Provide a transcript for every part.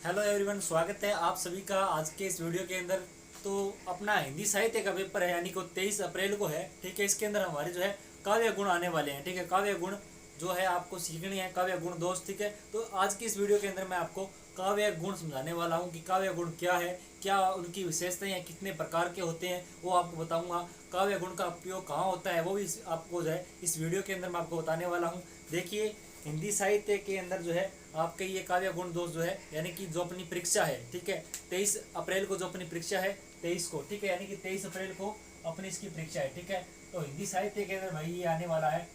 Hello everyone, स्वागत है आप सभी का आज के इस वीडियो के अंदर। तो अपना हिंदी साहित्य का पेपर है, यानी कि 23 अप्रैल को है। ठीक है, इसके अंदर हमारे जो है काव्य गुण आने वाले हैं। ठीक है, काव्य गुण जो है आपको सीखनी है, काव्य गुण दोस्त। ठीक है, तो आज की इस वीडियो के अंदर मैं आपको काव्य गुण समझाने वाला हूँ कि काव्य गुण क्या है, क्या उनकी विशेषताएं हैं, कितने प्रकार के होते हैं, वो आपको बताऊंगा। काव्य गुण का उपयोग कहाँ होता है वो भी आपको जो है इस वीडियो के अंदर मैं आपको बताने वाला हूँ। देखिए, हिंदी साहित्य के अंदर जो है आपके ये काव्य गुण दोष जो है, यानी कि जो अपनी परीक्षा है, ठीक है, 23 अप्रैल को जो अपनी परीक्षा है 23 को, ठीक है, यानी कि 23 अप्रैल को अपनी इसकी परीक्षा है। ठीक है, तो हिंदी साहित्य के अंदर भाई ये आने वाला है।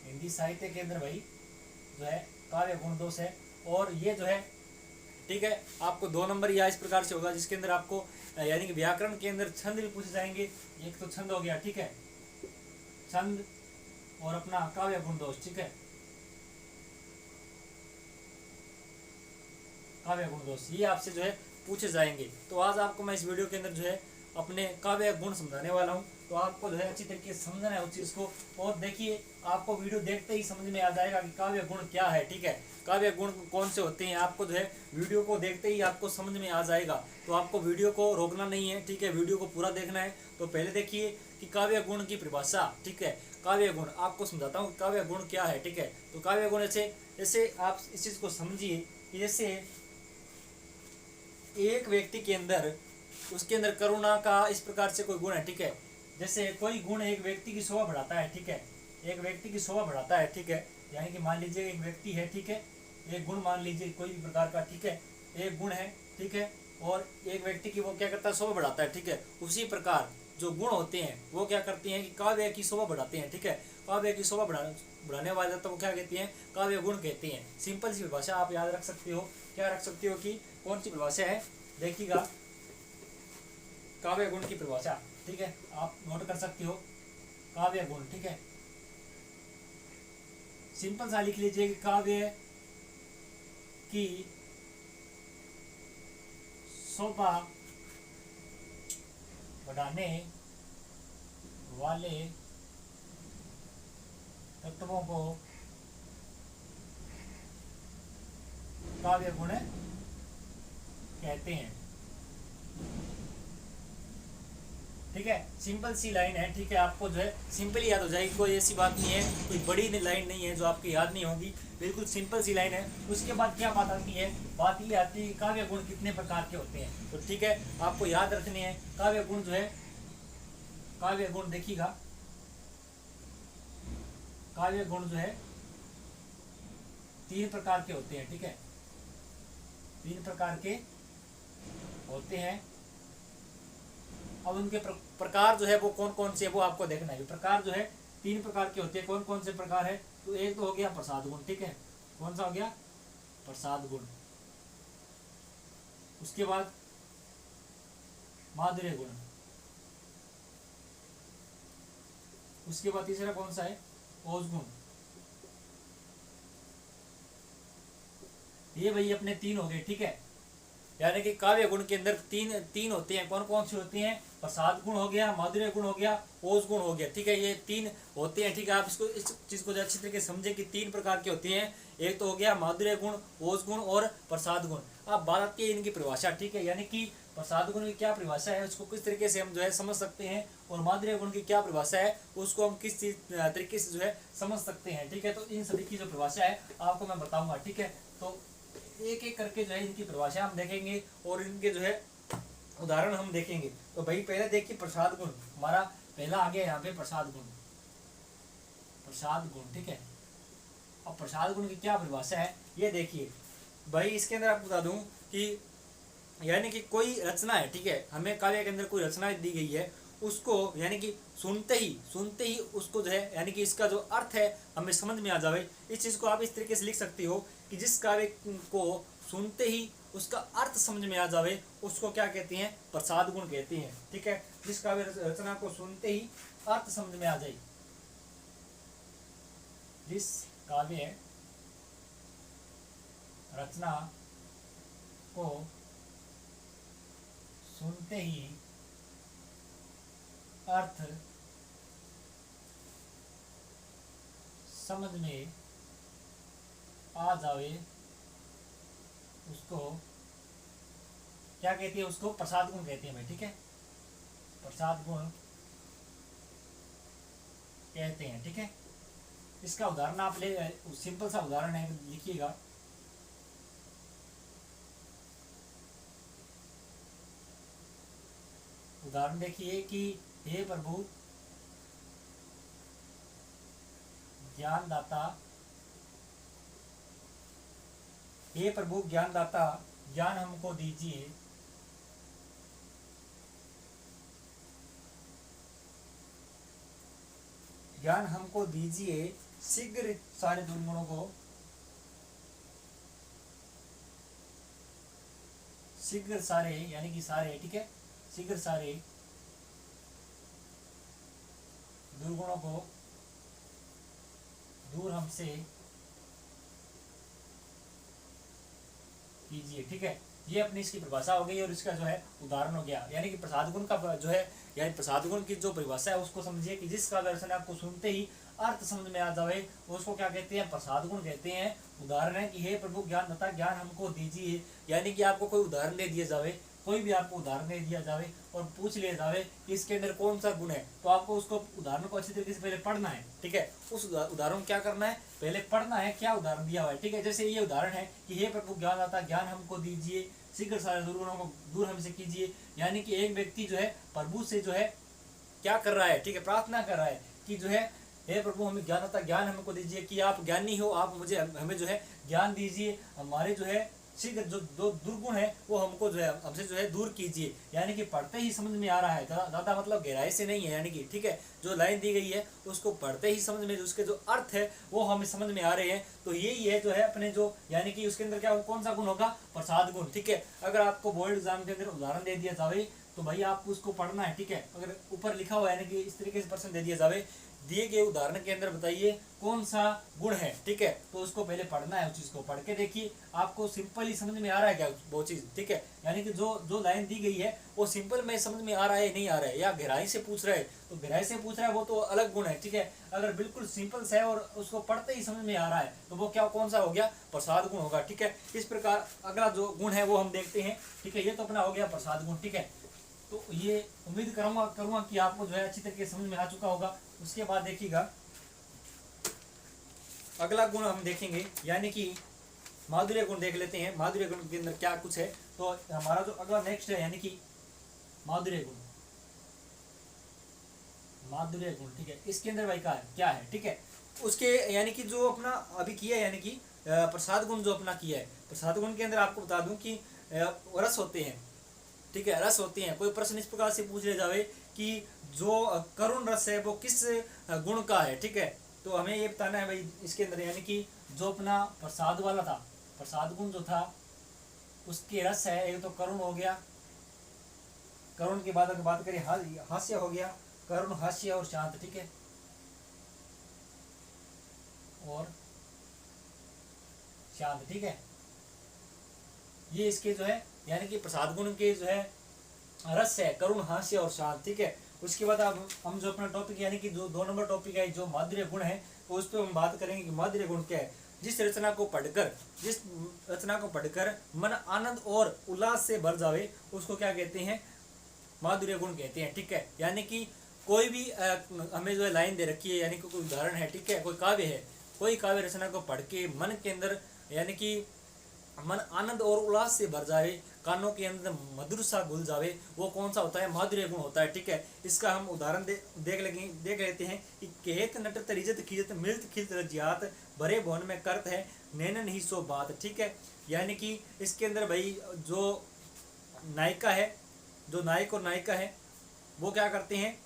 हिंदी साहित्य के अंदर भाई जो है काव्य गुण दोष है। और ये जो है, ठीक है, आपको 2 नंबर या इस प्रकार से होगा, जिसके अंदर आपको यानी कि व्याकरण के अंदर छंद भी पूछे जाएंगे। एक तो छंद हो गया, ठीक है, छंद, और अपना काव्य गुण दोष। ठीक है, काव्य गुण दोष ये आपसे जो है पूछे जाएंगे। तो आज आपको मैं इस वीडियो के अंदर जो है अपने काव्य गुण समझाने वाला हूँ। तो आपको जो है अच्छी तरीके से समझना है उस चीज़ को। और देखिए, आपको वीडियो देखते ही समझ में आ जाएगा कि काव्य गुण क्या है। ठीक है, काव्य गुण कौन से होते हैं, आपको जो है वीडियो को देखते ही आपको समझ में आ जाएगा। तो आपको वीडियो को रोकना नहीं है, ठीक है, वीडियो को पूरा देखना है। तो पहले देखिए कि काव्य गुण की परिभाषा। ठीक है, काव्य गुण आपको समझाता हूँ काव्य गुण क्या है। ठीक है, तो काव्य गुण ऐसे जैसे आप इस चीज़ को समझिए कि जैसे एक व्यक्ति के अंदर, उसके अंदर करुणा का इस प्रकार से कोई गुण है। ठीक है, जैसे कोई गुण एक व्यक्ति की शोभा बढ़ाता है। ठीक है, एक व्यक्ति की शोभा बढ़ाता है। ठीक है, यानी कि मान लीजिए एक व्यक्ति है, ठीक है, एक गुण मान लीजिए कोई भी प्रकार का, ठीक है, एक गुण है, ठीक है, और एक व्यक्ति की वो क्या करता है, शोभा बढ़ाता है। ठीक है, उसी प्रकार जो गुण होते हैं वो क्या करते हैं कि काव्य की शोभा बढ़ाते हैं। ठीक है, काव्य की शोभा बढ़ाने वाले तो वो क्या कहते हैं, काव्य गुण कहते हैं। सिंपल सी भाषा आप याद रख सकते हो, क्या रख सकते हो कि कौन सी परिभाषा है, देखिएगा, काव्य गुण की परिभाषा। ठीक है, आप नोट कर सकते हो काव्य गुण। ठीक है, सिंपल सा लिख लीजिए कि काव्य की शोभा बढ़ाने वाले तत्वों को काव्य गुण कहते हैं। ठीक है, सिंपल सी लाइन है। ठीक है, आपको जो है सिंपल याद हो जाएगी, कोई ऐसी बात नहीं है, कोई बड़ी लाइन नहीं है जो आपकी याद नहीं होगी, बिल्कुल सिंपल सी लाइन है। उसके बाद क्या बात आती है, बात ये आती है काव्य गुण कितने प्रकार के होते हैं। तो ठीक है, आपको याद रखने हैं काव्य गुण जो है, काव्य गुण देखिएगा, काव्य गुण जो है 3 प्रकार के होते हैं। ठीक है, 3 प्रकार के होते हैं। अब उनके प्रकार जो है वो कौन कौन से है वो आपको देखना है। प्रकार जो है 3 प्रकार के होते हैं। कौन कौन से प्रकार है, तो एक तो हो गया प्रसाद गुण। ठीक है, कौन सा हो गया, प्रसाद गुण। उसके बाद माधुर्य गुण। उसके बाद तीसरा कौन सा है, ओज गुण। ये भाई अपने 3 हो गए। ठीक है, यानी कि काव्य गुण के अंदर तीन होते हैं। कौन कौन से होते हैं, प्रसाद गुण हो गया, माधुर्य गुण हो गया, ओज गुण हो गया। ठीक है, ये 3 होते हैं। ठीक है, आप इसको इस चीज को अच्छी तरीके से समझे कि 3 प्रकार के होते हैं। एक तो हो गया माधुर्य गुण, ओज गुण और प्रसाद गुण। अब बात आती है इनकी परिभाषा। ठीक है, यानी कि प्रसाद गुण की क्या परिभाषा है, उसको किस तरीके से हम जो है समझ सकते हैं, और माधुर्य गुण की क्या परिभाषा है, उसको हम किस तरीके से जो है समझ सकते हैं। ठीक है, तो इन सभी की जो परिभाषा है आपको मैं बताऊंगा। ठीक है, तो एक एक करके जो है इनकी परिभाषा हम देखेंगे और इनके जो है उदाहरण हम देखेंगे। तो भाई पहले देखिए प्रसाद गुण, हमारा पहला आ गया यहाँ पे प्रसाद गुण, प्रसाद गुण। ठीक है, अब प्रसाद गुण की क्या परिभाषा है ये देखिए भाई। इसके अंदर आपको बता दूं कि यानी कि कोई रचना है, ठीक है, हमें काव्य के अंदर कोई रचना दी गई है, उसको यानी कि सुनते ही उसको जो है, यानी कि इसका जो अर्थ है हमें समझ में आ जाए। इस चीज़ को आप इस तरीके से लिख सकते हो कि जिस काव्य को सुनते ही उसका अर्थ समझ में आ जाए उसको क्या कहते हैं, प्रसाद गुण कहते हैं। ठीक है, जिस काव्य रचना को सुनते ही अर्थ समझ में आ जाए, जिस काव्य रचना को सुनते ही अर्थ समझ में आ जावे उसको क्या कहती है उसको, प्रसाद गुण कहते हैं भाई, ठीक है, प्रसाद गुण कहते हैं, ठीक है। इसका उदाहरण आप ले, सिंपल सा उदाहरण है, लिखिएगा। उदाहरण देखिए कि हे प्रभु ज्ञानदाता, हे प्रभु ज्ञानदाता ज्ञान हमको दीजिए, ज्ञान हमको दीजिए, शीघ्र सारे दुर्गुणों को, शीघ्र सारे यानी कि सारे, ठीक है, शीघ्र सारे दुर्गुणों को दूर हमसे कीजिए, ठीक है। ये अपनी इसकी परिभाषा हो गई और इसका जो है उदाहरण हो गया। यानी कि प्रसाद गुण का जो है, यानी प्रसाद गुण की जो परिभाषा है उसको समझिए कि जिसका दर्शन आपको सुनते ही अर्थ समझ में आ जाए उसको क्या कहते हैं, प्रसाद गुण कहते हैं। उदाहरण है कि हे प्रभु ज्ञानदाता ज्ञान हमको दीजिए, यानी कि आपको कोई उदाहरण दे दिया जाए, कोई भी आपको उदाहरण दे दिया जाए और पूछ लिया जाए कि इसके अंदर कौन सा गुण है, तो आपको उसको उदाहरण को अच्छी तरीके से पहले पढ़ना है, ठीक है। उस उदाहरण क्या करना है, पहले पढ़ना है क्या उदाहरण दिया हुआ है, ठीक है। जैसे ये उदाहरण है कि हे प्रभु ज्ञानदाता ज्ञान हमको दीजिए, शीघ्र सारे दुर्गुणों को दूर हमसे कीजिए। यानी कि एक व्यक्ति जो है प्रभु से जो है क्या कर रहा है, ठीक है, प्रार्थना कर रहा है कि जो है हे प्रभु हमें ज्ञानदाता ज्ञान हमको दीजिए, कि आप ज्ञानी हो, आप मुझे हमें जो है ज्ञान दीजिए, हमारे जो है शीघ्र जो दो दुर्गुण है वो हमको जो है हमसे जो है दूर कीजिए। यानी कि पढ़ते ही समझ में आ रहा है, ज़्यादा मतलब गहराई से नहीं है, यानी कि ठीक है, जो लाइन दी गई है उसको पढ़ते ही समझ में, उसके जो अर्थ है वो हमें समझ में आ रहे हैं। तो यही है जो है अपने जो, यानी कि उसके अंदर क्या कौन सा गुण होगा, प्रसाद गुण, ठीक है। अगर आपको बोर्ड एग्जाम के अंदर उदाहरण दे दिया जाए तो भाई आपको उसको पढ़ना है, ठीक है। अगर ऊपर लिखा हुआ है यानी कि इस तरीके से प्रश्न दे दिया जाए, दिए गए उदाहरण के अंदर बताइए कौन सा गुण है, ठीक है, तो उसको पहले पढ़ना है। उस चीज को पढ़ के देखिए आपको सिंपल ही समझ में आ रहा है क्या वो चीज, ठीक है। यानी कि जो लाइन दी गई है वो सिंपल में समझ में आ रहा है नहीं आ रहा है, या गहराई से पूछ रहा है, तो गहराई से पूछ रहा है वो तो अलग गुण है, ठीक है। अगर बिल्कुल सिंपल से है और उसको पढ़ते ही समझ में आ रहा है तो वो क्या कौन सा हो गया, प्रसाद गुण होगा, ठीक है। इस प्रकार अगला जो गुण है वो हम देखते हैं, ठीक है। ये तो अपना हो गया प्रसाद गुण, ठीक है। तो ये उम्मीद करूंगा कि आपको जो है अच्छी तरीके से समझ में आ चुका होगा। उसके बाद देखिएगा अगला गुण हम देखेंगे, यानी कि माधुर्य गुण देख लेते हैं। माधुर्य गुण के अंदर क्या कुछ है, तो हमारा जो अगला नेक्स्ट है यानी कि माधुर्य गुण, माधुर्य गुण, ठीक है। इसके अंदर भाई क्या है, ठीक है। उसके यानी कि जो अपना अभी किया है, यानी कि प्रसाद गुण जो अपना किया है, प्रसाद गुण के अंदर आपको बता दूं कि रस होते हैं, ठीक है, रस होते हैं। कोई प्रश्न इस प्रकार से पूछ ले जावे कि जो करुण रस है वो किस गुण का है, ठीक है, तो हमें ये बताना है भाई इसके अंदर, यानी कि जो अपना प्रसाद वाला था, प्रसाद गुण जो था उसके रस है, एक तो करुण हो गया, करुण के बाद अगर बात करें हास्य हो गया, करुण, हास्य और शांत, ठीक है, और शांत, ठीक है। ये इसके जो है यानी कि प्रसाद गुण के जो है रस है, करुण, हास्य और शांत, ठीक है। उसके बाद अब हम जो अपना टॉपिक यानी कि जो 2 नंबर टॉपिक है जो माधुर्य गुण है, तो उस पर हम बात करेंगे कि माधुर्य गुण क्या है। जिस रचना को पढ़कर मन आनंद और उल्लास से भर जावे उसको क्या कहते हैं, माधुर्य गुण कहते हैं, ठीक है। यानी कि कोई भी हमें जो है लाइन दे रखी है, यानी कि कोई उदाहरण है, ठीक है, कोई काव्य है, कोई काव्य रचना को पढ़ के मन के अंदर यानी कि मन आनंद और उल्लास से भर जाए, कानों के अंदर मधुर सा घुल जावे, वो कौन सा होता है, माधुर्य गुण होता है, ठीक है। इसका हम उदाहरण देख लेते हैं कि कहत नट तरिजत खिजत मिलत खिलत रजियात भरे भवन में करत है नैनन ही सो बात, ठीक है। यानी कि इसके अंदर भाई जो नायिका है, जो नायक और नायिका है वो क्या करते हैं,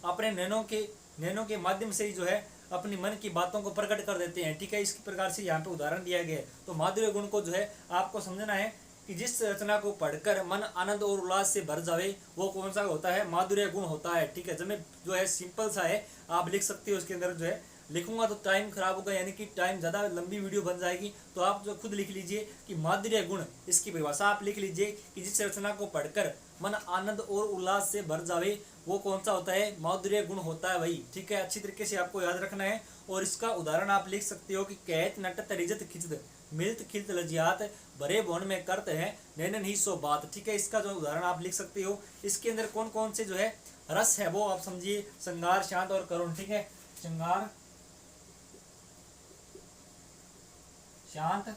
अपने नैनों के माध्यम से ही जो है अपनी मन की बातों को प्रकट कर देते हैं, ठीक है। इस प्रकार से यहाँ पे उदाहरण दिया गया है। तो माधुर्य गुण को जो है आपको समझना है कि जिस रचना को पढ़कर मन आनंद और उल्लास से भर जावे वो कौन सा होता है, माधुर्य गुण होता है, ठीक है। जब जो है सिंपल सा है, आप लिख सकते हो। उसके अंदर जो है लिखूंगा तो टाइम खराब होगा, यानी कि टाइम ज़्यादा लंबी वीडियो बन जाएगी, तो आप जो खुद लिख लीजिए कि माधुर्य गुण, इसकी परिभाषा आप लिख लीजिए कि जिस रचना को पढ़कर मन आनंद और उल्लास से भर जावे वो कौन सा होता है, माधुर्य गुण होता है भाई, ठीक है। अच्छी तरीके से आपको याद रखना है। और इसका उदाहरण आप लिख सकते हो कि कहत नटत रिजत खिचत मिलत खिलत लजियात भरे भवन में करते हैं नैनन ही सो बात, ठीक है। इसका जो उदाहरण आप लिख सकते हो। इसके अंदर कौन कौन से जो है रस है वो आप समझिए, श्रृंगार, शांत और करुण, ठीक है। श्रृंगार, शांत,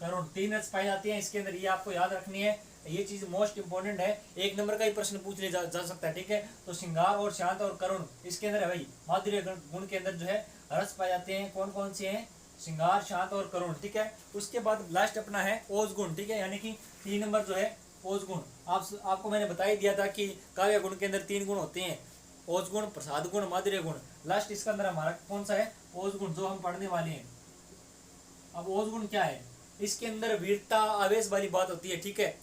करुण, 3 रस पाए जाते हैं इसके अंदर, ये आपको याद रखनी है। ये चीज मोस्ट इंपोर्टेंट है, 1 नंबर का ही प्रश्न पूछ लिया जा सकता है, ठीक है। तो श्रृंगार और शांत और करुण इसके अंदर है भाई। माधुर्य गुण के अंदर जो है रस पाए जाते हैं, कौन कौन से हैं, श्रृंगार, शांत और करुण, ठीक है। उसके बाद लास्ट अपना है ओज गुण, ठीक है, यानी कि 3 नंबर जो है ओज गुण। आपको मैंने बता ही दिया था कि काव्य गुण के अंदर 3 गुण होते हैं, ओज गुण, प्रसाद गुण, माधुर्य गुण। लास्ट इसका अंदर हमारा कौन सा है, ओज गुण, जो हम पढ़ने वाले हैं। अब ओज गुण क्या है, इसके अंदर वीरता, आवेश वाली बात होती है, ठीक है।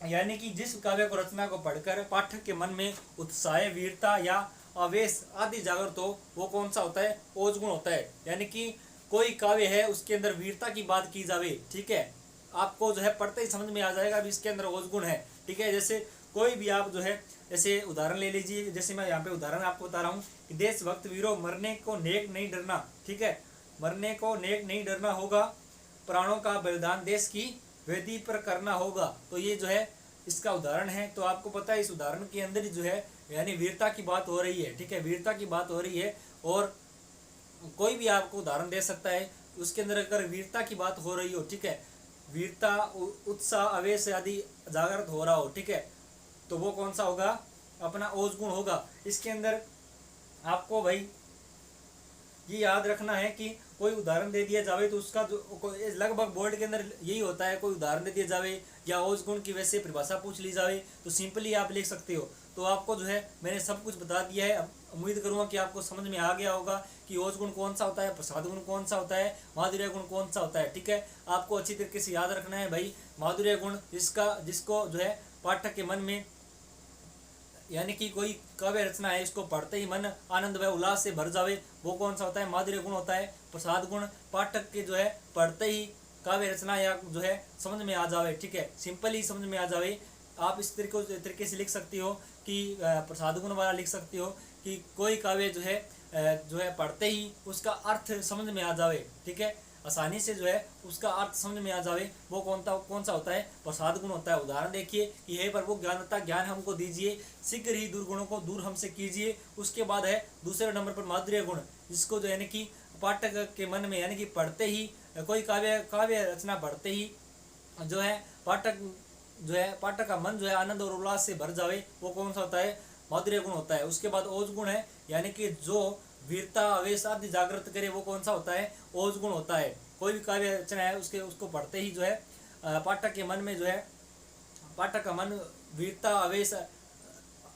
यानी कि जिस काव्य को रचना को पढ़कर पाठक के मन में उत्साह, वीरता या आवेश आदि जागृत हो, वो कौन सा होता है, ओज गुण होता है। यानी कि कोई काव्य है उसके अंदर वीरता की बात की जावे, ठीक है, आपको जो है पढ़ते ही समझ में आ जाएगा अब इसके अंदर ओज गुण है, ठीक है। जैसे कोई भी आप जो है, जैसे उदाहरण ले लीजिए, जैसे मैं यहाँ पे उदाहरण आपको बता रहा हूँ कि देशभक्त वीरों मरने को नेक नहीं डरना, ठीक है, मरने को नेक नहीं डरना होगा, प्राणों का बलिदान देश की वेदी पर करना होगा। तो ये जो है इसका उदाहरण है। तो आपको पता है इस उदाहरण के अंदर ही जो है यानी वीरता की बात हो रही है, ठीक है, वीरता की बात हो रही है। और कोई भी आपको उदाहरण दे सकता है, उसके अंदर अगर वीरता की बात हो रही हो, ठीक है, वीरता, उत्साह, आवेश आदि जागृत हो रहा हो, ठीक है, तो वो कौन सा होगा, अपना ओज गुण होगा। इसके अंदर आपको भाई ये याद रखना है कि कोई उदाहरण दे दिया जावे तो उसका जो लगभग बोर्ड के अंदर यही होता है, कोई उदाहरण दे दिया जावे या ओज गुण की वैसे परिभाषा पूछ ली जावे तो सिंपली आप लिख सकते हो। तो आपको जो है मैंने सब कुछ बता दिया है। उम्मीद करूंगा कि आपको समझ में आ गया होगा कि ओज गुण कौन सा होता है, प्रसाद गुण कौन सा होता है, माधुर्य गुण कौन सा होता है, ठीक है। आपको अच्छी तरीके से याद रखना है भाई। माधुर्य गुण जिसको जो है पाठक के मन में, यानी कि कोई काव्य रचना है इसको पढ़ते ही मन आनंद व उल्लास से भर जावे, वो कौन सा होता है, माधुर्य गुण होता है। प्रसाद गुण पाठक के जो है पढ़ते ही काव्य रचना या जो है समझ में आ जावे, ठीक है, सिंपल ही समझ में आ जावे। आप इस तरीके से लिख सकती हो कि प्रसाद गुण वाला लिख सकती हो कि कोई काव्य जो है पढ़ते ही उसका अर्थ समझ में आ जावे, ठीक है, आसानी से जो है उसका अर्थ समझ में आ जावे, वो कौन सा होता है, प्रसाद गुण होता है। उदाहरण देखिए कि हे प्रभु ज्ञानता ज्ञान हमको दीजिए, शीघ्र ही दुर्गुणों को दूर हमसे कीजिए। उसके बाद है दूसरे नंबर पर माधुर्य गुण, जिसको जो यानी कि पाठक के मन में, यानी कि पढ़ते ही कोई काव्य रचना पढ़ते ही जो है पाठक का मन जो है आनंद और उल्लास से भर जावे, वो कौन सा होता है, माधुर्य गुण होता है। उसके बाद ओज गुण है, यानी कि जो वीरता, आवेश आदि जागृत करे, वो कौन सा होता है, ओज गुण होता है। कोई भी काव्य रचना है उसको पढ़ते ही जो है पाठक के मन में जो है, पाठक का मन वीरता, आवेश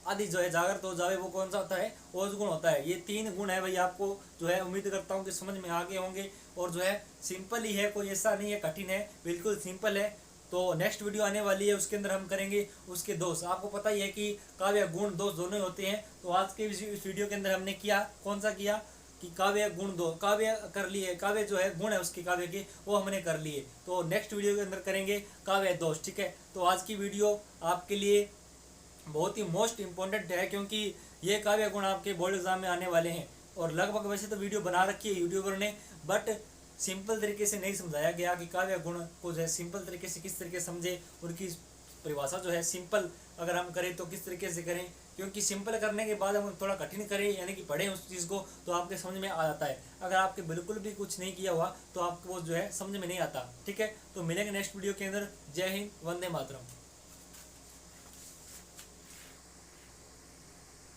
आदि जो है जागृत हो जावे, वो कौन सा होता है, ओज गुण होता है। ये 3 गुण है भाई। आपको जो है उम्मीद करता हूँ कि समझ में आ गए होंगे। और जो है सिंपल ही है, कोई ऐसा नहीं है कठिन है, बिल्कुल सिंपल है। तो नेक्स्ट वीडियो आने वाली है, उसके अंदर हम करेंगे उसके दोष। आपको पता ही है कि काव्य गुण दोष दोनों ही होते हैं। तो आज के इस वीडियो के अंदर हमने कौन सा किया कि काव्य गुण दो, काव्य कर लिए, काव्य जो है गुण है उसके काव्य के, वो हमने कर लिए। तो नेक्स्ट वीडियो के अंदर करेंगे काव्य दोष, ठीक है। तो आज की वीडियो आपके लिए बहुत ही मोस्ट इम्पोर्टेंट है, क्योंकि ये काव्य गुण आपके बोर्ड एग्जाम में आने वाले हैं। और लगभग वैसे तो वीडियो बना रखी है यूट्यूबर ने, बट सिंपल तरीके से नहीं समझाया गया कि काव्य गुण को जो है सिंपल तरीके से किस तरीके समझे, उनकी परिभाषा जो है सिंपल अगर हम करें तो किस तरीके से करें, क्योंकि सिंपल करने के बाद हम थोड़ा कठिन करें, यानी कि पढ़ें उस चीज़ को, तो आपके समझ में आ जाता है। अगर आपके बिल्कुल भी कुछ नहीं किया हुआ तो आपको वो जो है समझ में नहीं आता, ठीक है। तो मिलेंगे नेक्स्ट वीडियो के अंदर। जय हिंद, वंदे मातरम।